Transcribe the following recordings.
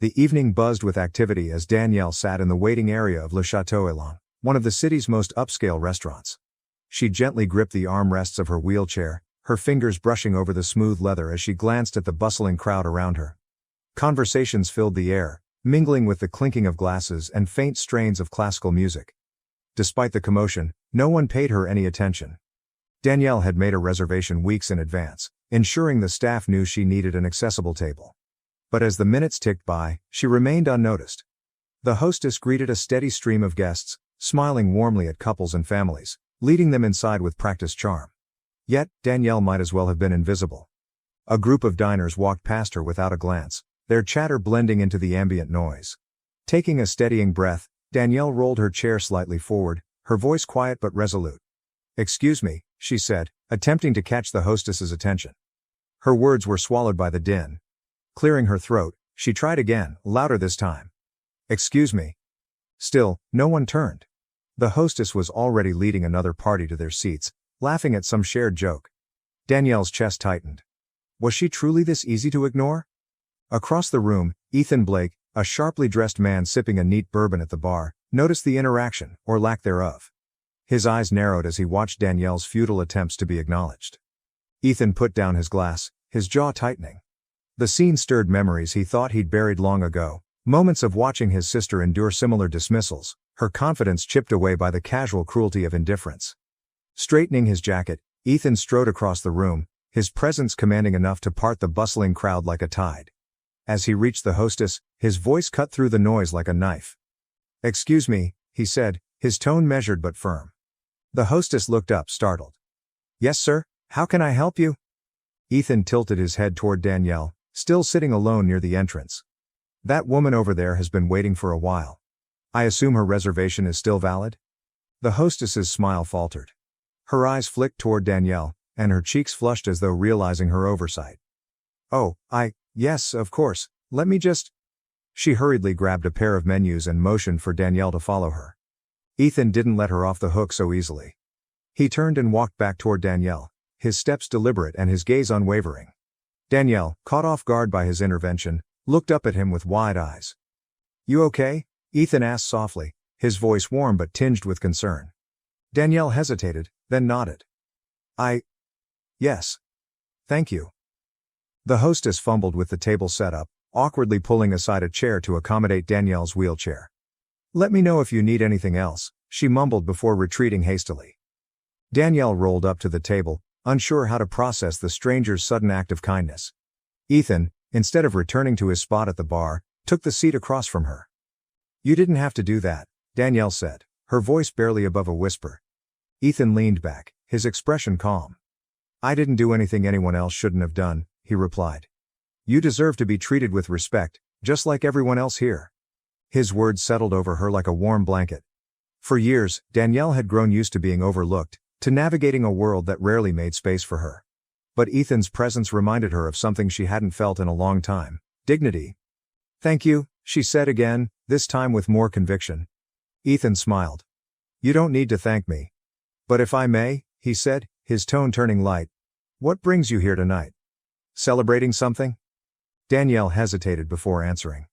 The evening buzzed with activity as Danielle sat in the waiting area of Le Chateau Elan, one of the city's most upscale restaurants. She gently gripped the armrests of her wheelchair, her fingers brushing over the smooth leather as she glanced at the bustling crowd around her. Conversations filled the air, mingling with the clinking of glasses and faint strains of classical music. Despite the commotion, no one paid her any attention. Danielle had made a reservation weeks in advance, ensuring the staff knew she needed an accessible table. But as the minutes ticked by, she remained unnoticed. The hostess greeted a steady stream of guests, smiling warmly at couples and families, leading them inside with practiced charm. Yet, Danielle might as well have been invisible. A group of diners walked past her without a glance, their chatter blending into the ambient noise. Taking a steadying breath, Danielle rolled her chair slightly forward, her voice quiet but resolute. "Excuse me," she said, attempting to catch the hostess's attention. Her words were swallowed by the din. Clearing her throat, she tried again, louder this time. "Excuse me." Still, no one turned. The hostess was already leading another party to their seats, laughing at some shared joke. Danielle's chest tightened. Was she truly this easy to ignore? Across the room, Ethan Blake, a sharply dressed man sipping a neat bourbon at the bar, noticed the interaction, or lack thereof. His eyes narrowed as he watched Danielle's futile attempts to be acknowledged. Ethan put down his glass, his jaw tightening. The scene stirred memories he thought he'd buried long ago, moments of watching his sister endure similar dismissals, her confidence chipped away by the casual cruelty of indifference. Straightening his jacket, Ethan strode across the room, his presence commanding enough to part the bustling crowd like a tide. As he reached the hostess, his voice cut through the noise like a knife. "Excuse me," he said, his tone measured but firm. The hostess looked up, startled. "Yes, sir, how can I help you?" Ethan tilted his head toward Danielle, still sitting alone near the entrance. "That woman over there has been waiting for a while. I assume her reservation is still valid?" The hostess's smile faltered. Her eyes flicked toward Danielle, and her cheeks flushed as though realizing her oversight. "Oh, yes, of course, let me just..." She hurriedly grabbed a pair of menus and motioned for Danielle to follow her. Ethan didn't let her off the hook so easily. He turned and walked back toward Danielle, his steps deliberate and his gaze unwavering. Danielle, caught off guard by his intervention, looked up at him with wide eyes. "You okay?" Ethan asked softly, his voice warm but tinged with concern. Danielle hesitated, then nodded. Yes. Thank you." The hostess fumbled with the table setup, awkwardly pulling aside a chair to accommodate Danielle's wheelchair. "Let me know if you need anything else," she mumbled before retreating hastily. Danielle rolled up to the table, unsure how to process the stranger's sudden act of kindness. Ethan, instead of returning to his spot at the bar, took the seat across from her. "You didn't have to do that," Danielle said, her voice barely above a whisper. Ethan leaned back, his expression calm. "I didn't do anything anyone else shouldn't have done," he replied. "You deserve to be treated with respect, just like everyone else here." His words settled over her like a warm blanket. For years, Danielle had grown used to being overlooked, to navigating a world that rarely made space for her. But Ethan's presence reminded her of something she hadn't felt in a long time: dignity. "Thank you," she said again, this time with more conviction. Ethan smiled. "You don't need to thank me. But if I may," he said, his tone turning light. "What brings you here tonight? Celebrating something?" Danielle hesitated before answering.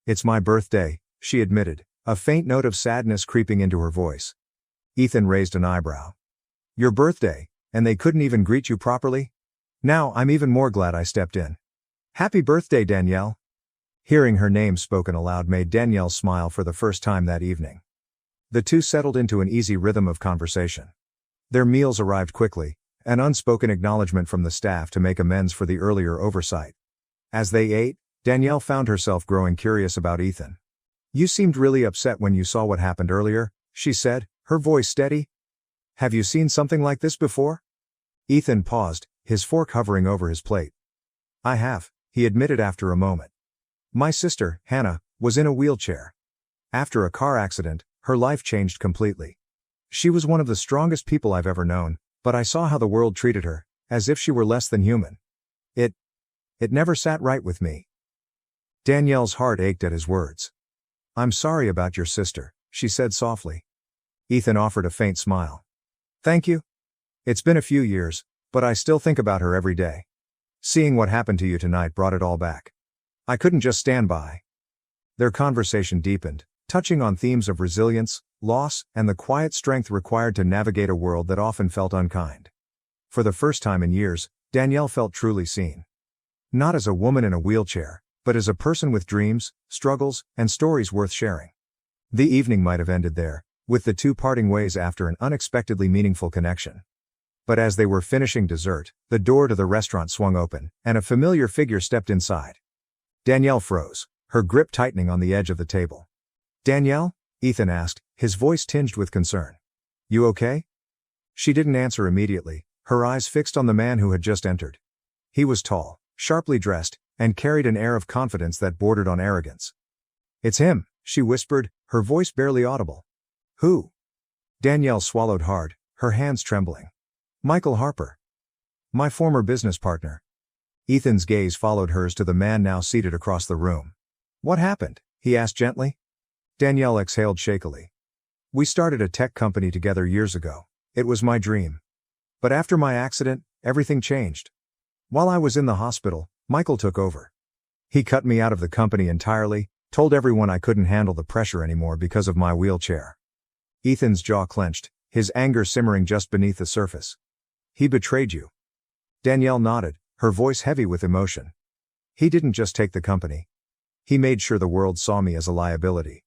"It's my birthday," she admitted, a faint note of sadness creeping into her voice. Ethan raised an eyebrow. "Your birthday, and they couldn't even greet you properly? Now I'm even more glad I stepped in. Happy birthday, Danielle." Hearing her name spoken aloud made Danielle smile for the first time that evening. The two settled into an easy rhythm of conversation. Their meals arrived quickly, an unspoken acknowledgement from the staff to make amends for the earlier oversight. As they ate, Danielle found herself growing curious about Ethan. "You seemed really upset when you saw what happened earlier," she said, her voice steady. "Have you seen something like this before?" Ethan paused, his fork hovering over his plate. "I have," he admitted after a moment. "My sister, Hannah, was in a wheelchair. After a car accident, her life changed completely. She was one of the strongest people I've ever known, but I saw how the world treated her, as if she were less than human. It never sat right with me." Danielle's heart ached at his words. "I'm sorry about your sister," she said softly. Ethan offered a faint smile. "Thank you. It's been a few years, but I still think about her every day. Seeing what happened to you tonight brought it all back. I couldn't just stand by." Their conversation deepened, touching on themes of resilience, loss, and the quiet strength required to navigate a world that often felt unkind. For the first time in years, Danielle felt truly seen. Not as a woman in a wheelchair, but as a person with dreams, struggles, and stories worth sharing. The evening might have ended there, with the two parting ways after an unexpectedly meaningful connection. But as they were finishing dessert, the door to the restaurant swung open, and a familiar figure stepped inside. Danielle froze, her grip tightening on the edge of the table. "Danielle?" Ethan asked, his voice tinged with concern. "You okay?" She didn't answer immediately, her eyes fixed on the man who had just entered. He was tall, sharply dressed, and carried an air of confidence that bordered on arrogance. "It's him," she whispered, her voice barely audible. "Who?" Danielle swallowed hard, her hands trembling. "Michael Harper. My former business partner." Ethan's gaze followed hers to the man now seated across the room. "What happened?" he asked gently. Danielle exhaled shakily. "We started a tech company together years ago. It was my dream. But after my accident, everything changed. While I was in the hospital, Michael took over. He cut me out of the company entirely, told everyone I couldn't handle the pressure anymore because of my wheelchair." Ethan's jaw clenched, his anger simmering just beneath the surface. "He betrayed you." Danielle nodded, her voice heavy with emotion. "He didn't just take the company. He made sure the world saw me as a liability.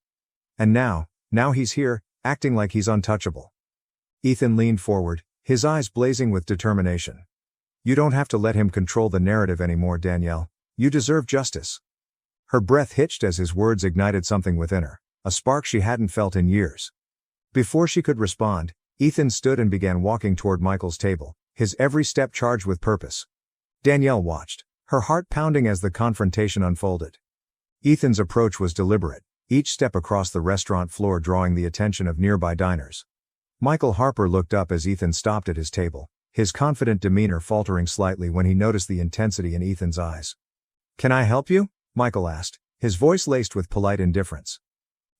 And now he's here, acting like he's untouchable." Ethan leaned forward, his eyes blazing with determination. "You don't have to let him control the narrative anymore, Danielle. You deserve justice." Her breath hitched as his words ignited something within her, a spark she hadn't felt in years. Before she could respond, Ethan stood and began walking toward Michael's table, his every step charged with purpose. Danielle watched, her heart pounding as the confrontation unfolded. Ethan's approach was deliberate, each step across the restaurant floor drawing the attention of nearby diners. Michael Harper looked up as Ethan stopped at his table, his confident demeanor faltering slightly when he noticed the intensity in Ethan's eyes. "Can I help you?" Michael asked, his voice laced with polite indifference.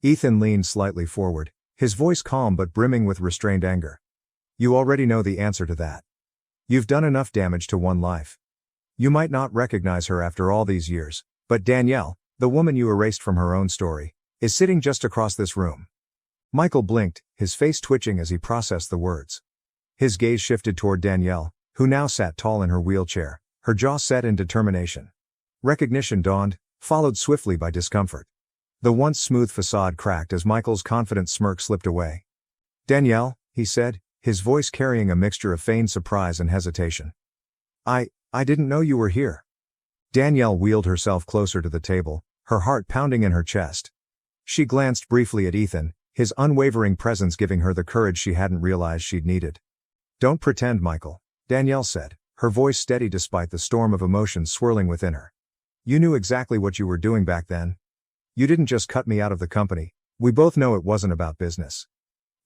Ethan leaned slightly forward, his voice calm but brimming with restrained anger. "You already know the answer to that. You've done enough damage to one life. You might not recognize her after all these years, but Danielle, the woman you erased from her own story, is sitting just across this room." Michael blinked, his face twitching as he processed the words. His gaze shifted toward Danielle, who now sat tall in her wheelchair, her jaw set in determination. Recognition dawned, followed swiftly by discomfort. The once smooth facade cracked as Michael's confident smirk slipped away. "Danielle," he said, his voice carrying a mixture of feigned surprise and hesitation. I didn't know you were here." Danielle wheeled herself closer to the table, her heart pounding in her chest. She glanced briefly at Ethan, his unwavering presence giving her the courage she hadn't realized she'd needed. "Don't pretend, Michael," Danielle said, her voice steady despite the storm of emotions swirling within her. "You knew exactly what you were doing back then. You didn't just cut me out of the company, we both know it wasn't about business.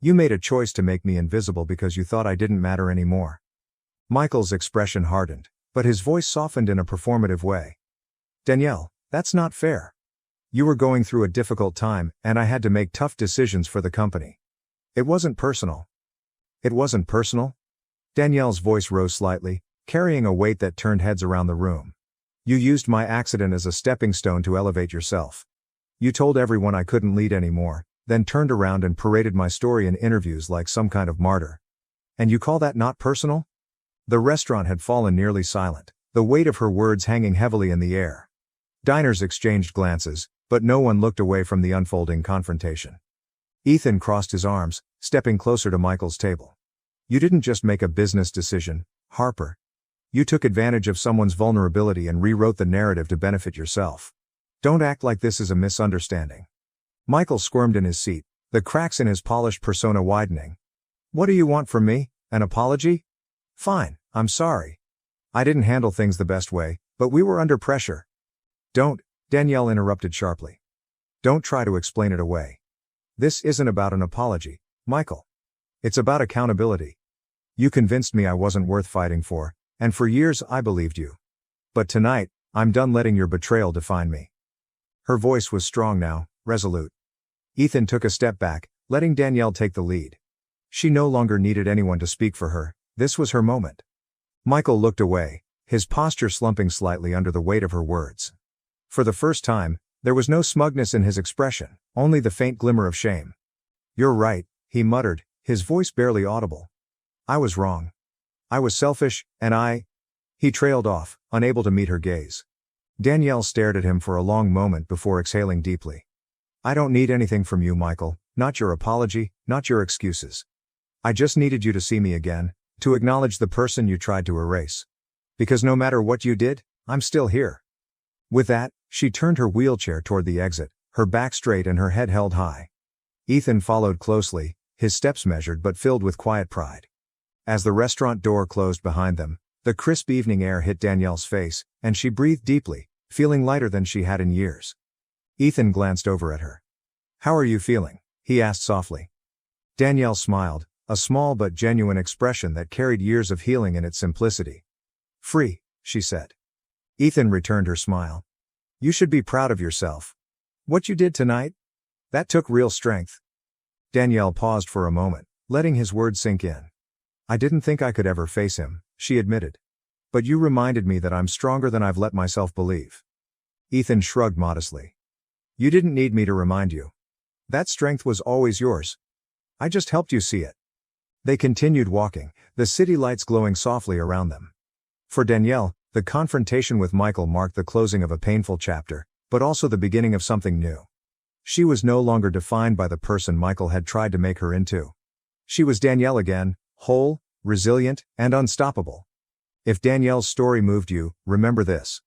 You made a choice to make me invisible because you thought I didn't matter anymore." Michael's expression hardened, but his voice softened in a performative way. "Danielle, that's not fair. You were going through a difficult time, and I had to make tough decisions for the company. It wasn't personal." "It wasn't personal?" Danielle's voice rose slightly, carrying a weight that turned heads around the room. "You used my accident as a stepping stone to elevate yourself. You told everyone I couldn't lead anymore, then turned around and paraded my story in interviews like some kind of martyr. And you call that not personal?" The restaurant had fallen nearly silent, the weight of her words hanging heavily in the air. Diners exchanged glances, but no one looked away from the unfolding confrontation. Ethan crossed his arms, stepping closer to Michael's table. "You didn't just make a business decision, Harper. You took advantage of someone's vulnerability and rewrote the narrative to benefit yourself. Don't act like this is a misunderstanding." Michael squirmed in his seat, the cracks in his polished persona widening. "What do you want from me? An apology? Fine, I'm sorry. I didn't handle things the best way, but we were under pressure." "Don't," Danielle interrupted sharply. "Don't try to explain it away. This isn't about an apology, Michael. It's about accountability. You convinced me I wasn't worth fighting for, and for years I believed you. But tonight, I'm done letting your betrayal define me." Her voice was strong now, resolute. Ethan took a step back, letting Danielle take the lead. She no longer needed anyone to speak for her, this was her moment. Michael looked away, his posture slumping slightly under the weight of her words. For the first time, There was no smugness in his expression, only the faint glimmer of shame. "You're right," he muttered, his voice barely audible. "I was wrong. I was selfish, and He trailed off, unable to meet her gaze. Danielle stared at him for a long moment before exhaling deeply. "I don't need anything from you, Michael, not your apology, not your excuses. I just needed you to see me again, to acknowledge the person you tried to erase. Because no matter what you did, I'm still here." With that, she turned her wheelchair toward the exit, her back straight and her head held high. Ethan followed closely, his steps measured but filled with quiet pride. As the restaurant door closed behind them, the crisp evening air hit Danielle's face, and she breathed deeply, feeling lighter than she had in years. Ethan glanced over at her. "How are you feeling?" he asked softly. Danielle smiled, a small but genuine expression that carried years of healing in its simplicity. "Free," she said. Ethan returned her smile. "You should be proud of yourself. What you did tonight? That took real strength." Danielle paused for a moment, letting his words sink in. "I didn't think I could ever face him," she admitted. "But you reminded me that I'm stronger than I've let myself believe." Ethan shrugged modestly. "You didn't need me to remind you. That strength was always yours. I just helped you see it." They continued walking, the city lights glowing softly around them. For Danielle, the confrontation with Michael marked the closing of a painful chapter, but also the beginning of something new. She was no longer defined by the person Michael had tried to make her into. She was Danielle again, whole, resilient, and unstoppable. If Danielle's story moved you, remember this.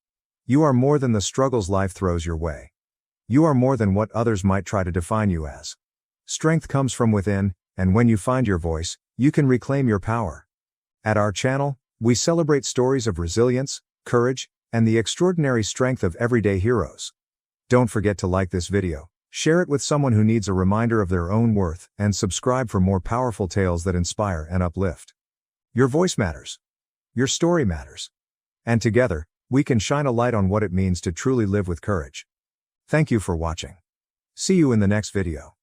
You are more than the struggles life throws your way. You are more than what others might try to define you as. Strength comes from within, and when you find your voice, you can reclaim your power. At our channel, we celebrate stories of resilience, courage, and the extraordinary strength of everyday heroes. Don't forget to like this video, share it with someone who needs a reminder of their own worth, and subscribe for more powerful tales that inspire and uplift. Your voice matters. Your story matters. And together, we can shine a light on what it means to truly live with courage. Thank you for watching. See you in the next video.